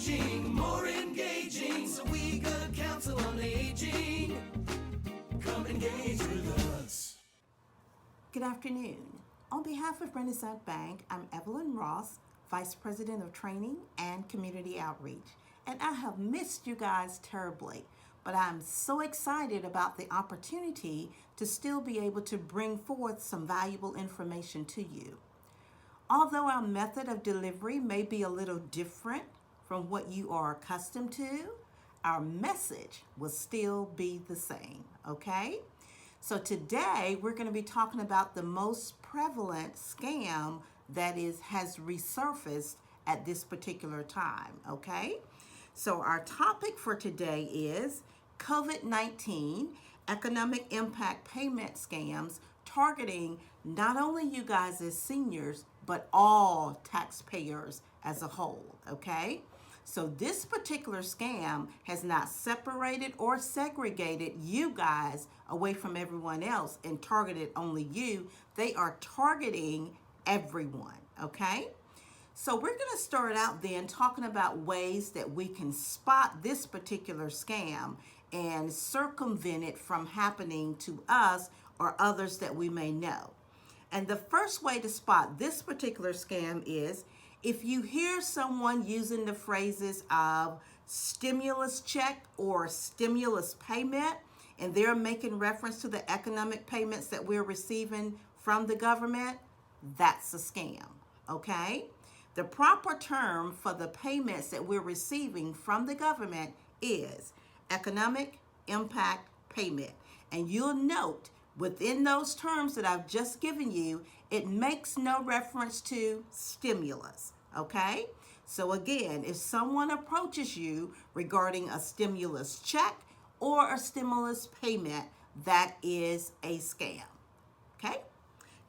changing, more engaging, so we good counsel on aging. Come engage with us. Good afternoon. On behalf of Renaissance Bank, I'm Evelyn Ross, Vice President of Training and Community Outreach. And I have missed you guys terribly, but I'm so excited about the opportunity to still be able to bring forth some valuable information to you. Although our method of delivery may be a little different from what you are accustomed to, our message will still be the same, okay? So today we're going to be talking about the most prevalent scam that has resurfaced at this particular time, okay? So our topic for today is COVID-19 economic impact payment scams targeting not only you guys as seniors, but all taxpayers as a whole, okay? So this particular scam has not separated or segregated you guys away from everyone else and targeted only you. They are targeting everyone, okay? So we're going to start out then talking about ways that we can spot this particular scam and circumvent it from happening to us or others that we may know. And the first way to spot this particular scam is if you hear someone using the phrases of stimulus check or stimulus payment, and they're making reference to the economic payments that we're receiving from the government, that's a scam, okay? The proper term for the payments that we're receiving from the government is economic impact payment. And you'll note within those terms that I've just given you, it makes no reference to stimulus, okay? So again, if someone approaches you regarding a stimulus check or a stimulus payment, that is a scam, okay?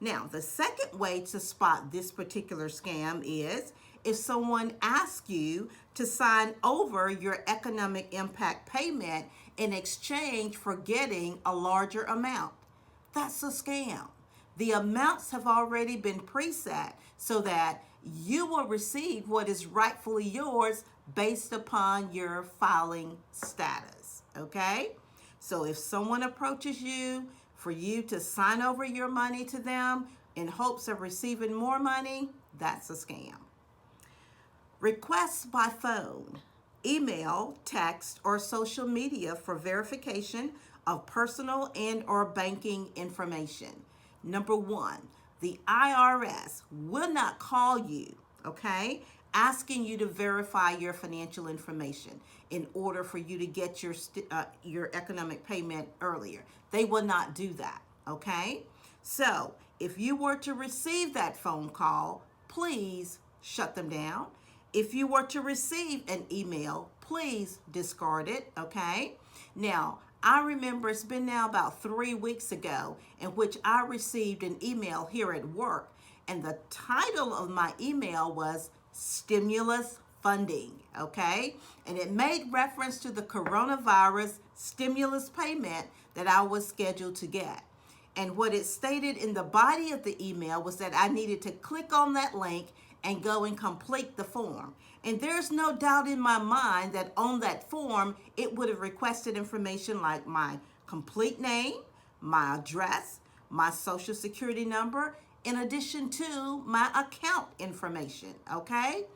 Now, the second way to spot this particular scam is if someone asks you to sign over your economic impact payment in exchange for getting a larger amount. That's a scam. The amounts have already been preset so that you will receive what is rightfully yours based upon your filing status, okay? So if someone approaches you for you to sign over your money to them in hopes of receiving more money, that's a scam. Requests by phone, email, text, or social media for verification of personal and or banking information. Number one, the IRS will not call you, okay, asking you to verify your financial information in order for you to get your economic payment earlier. They will not do that, okay? So if you were to receive that phone call, please shut them down. If you were to receive an email, please discard it, okay? Now, I remember it's been now about 3 weeks ago in which I received an email here at work, and the title of my email was Stimulus Funding, okay? And it made reference to the coronavirus stimulus payment that I was scheduled to get. And what it stated in the body of the email was that I needed to click on that link and go and complete the form. And there's no doubt in my mind that on that form, it would have requested information like my complete name, my address, my social security number, in addition to my account information, okay?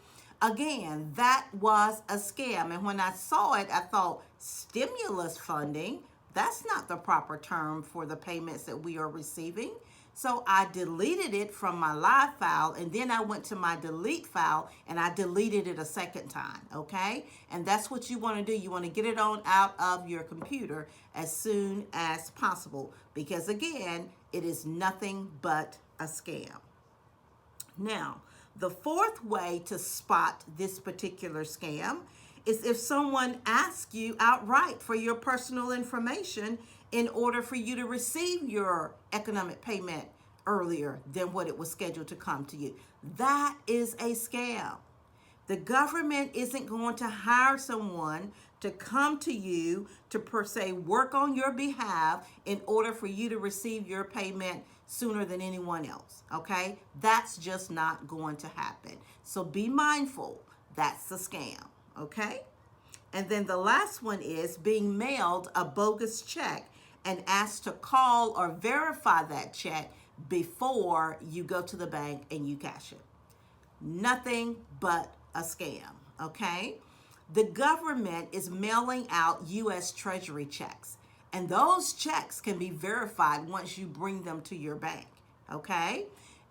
Again, that was a scam. And when I saw it, I thought, stimulus funding, that's not the proper term for the payments that we are receiving. So I deleted it from my live file, and then I went to my delete file and I deleted it a second time, okay? And that's what you want to do. You want to get it on out of your computer as soon as possible because, again, it is nothing but a scam. Now, the fourth way to spot this particular scam is if someone asks you outright for your personal information in order for you to receive your economic payment earlier than what it was scheduled to come to you. That is a scam. The government isn't going to hire someone to come to you to per se work on your behalf in order for you to receive your payment sooner than anyone else, okay? That's just not going to happen. So be mindful, that's a scam, okay? And then the last one is being mailed a bogus check and asked to call or verify that check before you go to the bank and you cash it. Nothing but a scam, okay? The government is mailing out U.S. Treasury checks, and those checks can be verified once you bring them to your bank, okay?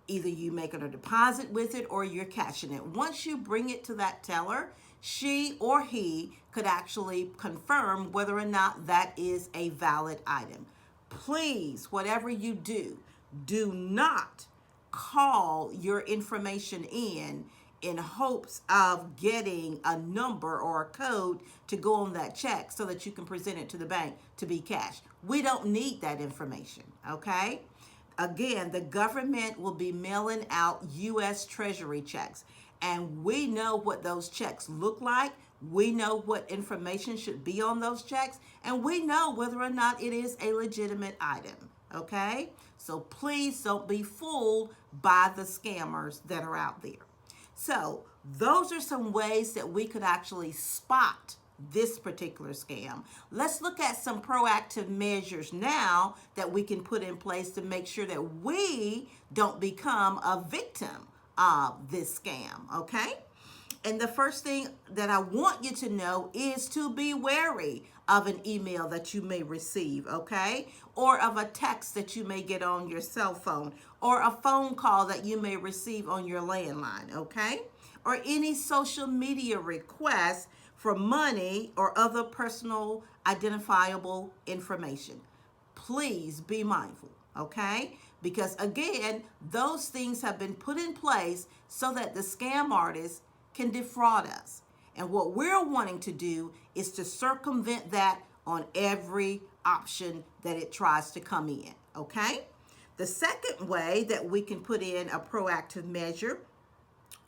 Either you making a deposit with it or you're cashing it. Once you bring it to that teller, she or he could actually confirm whether or not that is a valid item. Please, whatever you do, do not call your information in hopes of getting a number or a code to go on that check so that you can present it to the bank to be cashed. We don't need that information, okay? Again, the government will be mailing out U.S. Treasury checks, and we know what those checks look like. We know what information should be on those checks, and we know whether or not it is a legitimate item, okay? So please don't be fooled by the scammers that are out there. So those are some ways that we could actually spot this particular scam. Let's look at some proactive measures now that we can put in place to make sure that we don't become a victim of this scam, okay? And the first thing that I want you to know is to be wary of an email that you may receive, okay? Or of a text that you may get on your cell phone, or a phone call that you may receive on your landline, okay? Or any social media requests for money or other personal identifiable information. Please be mindful, okay? Because again, those things have been put in place so that the scam artists can defraud us. And what we're wanting to do is to circumvent that on every option that it tries to come in, okay? The second way that we can put in a proactive measure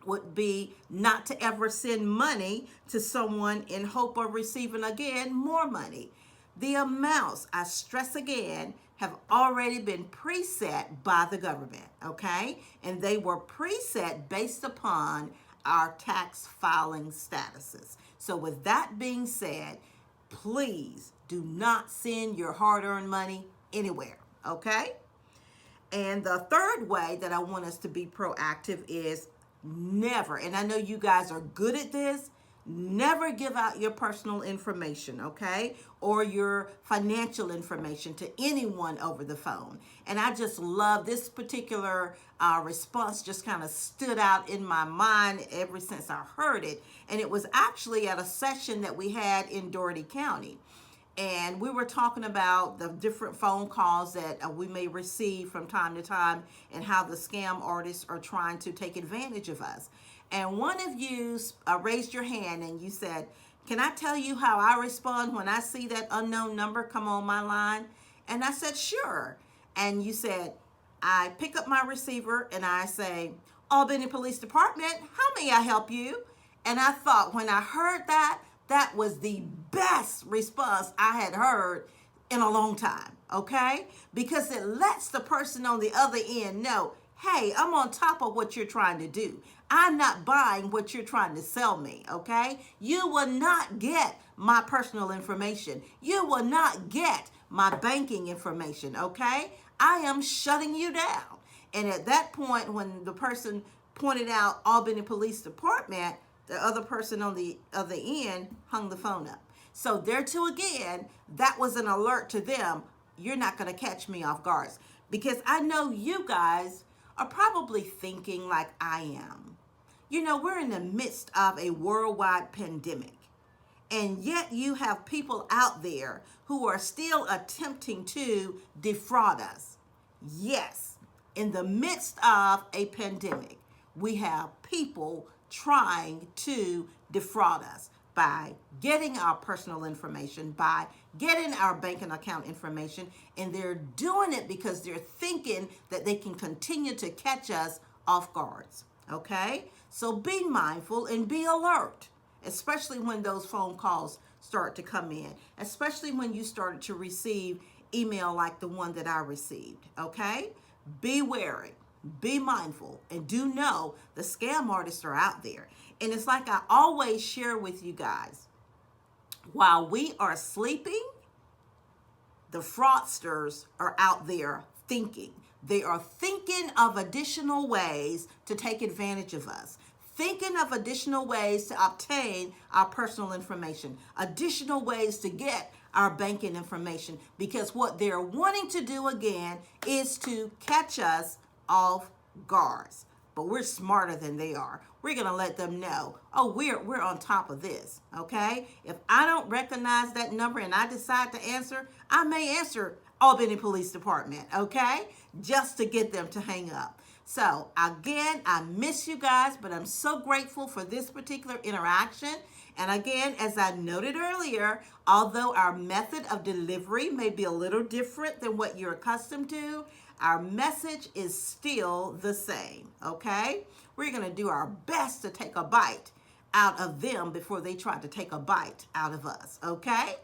would be not to ever send money to someone in hope of receiving, again, more money. The amounts, I stress again, have already been preset by the government, okay? And they were preset based upon our tax filing statuses. So with that being said, please do not send your hard-earned money anywhere, okay? And the third way that I want us to be proactive is never, and I know you guys are good at this, never give out your personal information, okay? Or your financial information to anyone over the phone. And I just love this particular response, just kind of stood out in my mind ever since I heard it. And it was actually at a session that we had in Dougherty County. And we were talking about the different phone calls that we may receive from time to time and how the scam artists are trying to take advantage of us. And one of you raised your hand and you said, can I tell you how I respond when I see that unknown number come on my line? And I said, sure. And you said, I pick up my receiver and I say, Albany Police Department, how may I help you? And I thought when I heard that, that was the best response I had heard in a long time, okay? Because it lets the person on the other end know, hey, I'm on top of what you're trying to do. I'm not buying what you're trying to sell me, okay? You will not get my personal information. You will not get my banking information, okay? I am shutting you down. And at that point, when the person pointed out Albany Police Department, the other person on the other end hung the phone up. So there too again, that was an alert to them. You're not going to catch me off guard. Because I know you guys are probably thinking like I am. You know, we're in the midst of a worldwide pandemic. And yet you have people out there who are still attempting to defraud us. Yes, in the midst of a pandemic, we have people trying to defraud us by getting our personal information, by getting our banking account information, and they're doing it because they're thinking that they can continue to catch us off guards, okay? So be mindful and be alert, especially when those phone calls start to come in, especially when you started to receive email like the one that I received, okay? Be wary. be mindful and do know the scam artists are out there. And it's like I always share with you guys, while we are sleeping, the fraudsters are out there thinking. They are thinking of additional ways to take advantage of us, thinking of additional ways to obtain our personal information, additional ways to get our banking information, because what they're wanting to do again is to catch us off guard. But we're smarter than they are. We're going to let them know, oh, we're on top of this, okay? If I don't recognize that number and I decide to answer, I may answer Albany Police Department, okay? Just to get them to hang up. So again, I miss you guys, but I'm so grateful for this particular interaction. And again, as I noted earlier, although our method of delivery may be a little different than what you're accustomed to, our message is still the same, okay? We're going to do our best to take a bite out of them before they try to take a bite out of us, okay?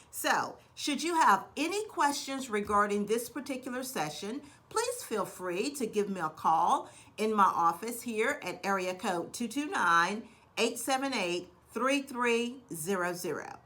So, should you have any questions regarding this particular session, please feel free to give me a call in my office here at area code 229-878-3300.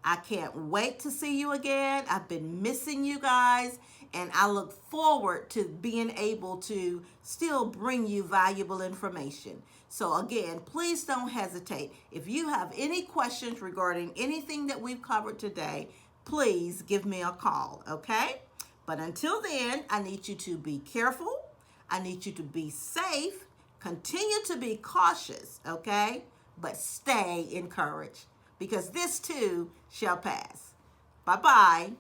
I can't wait to see you again. I've been missing you guys, and I look forward to being able to still bring you valuable information. So again, please don't hesitate. If you have any questions regarding anything that we've covered today, please give me a call, okay? But until then, I need you to be careful. I need you to be safe. Continue to be cautious, okay? But stay encouraged, because this too shall pass. Bye-bye.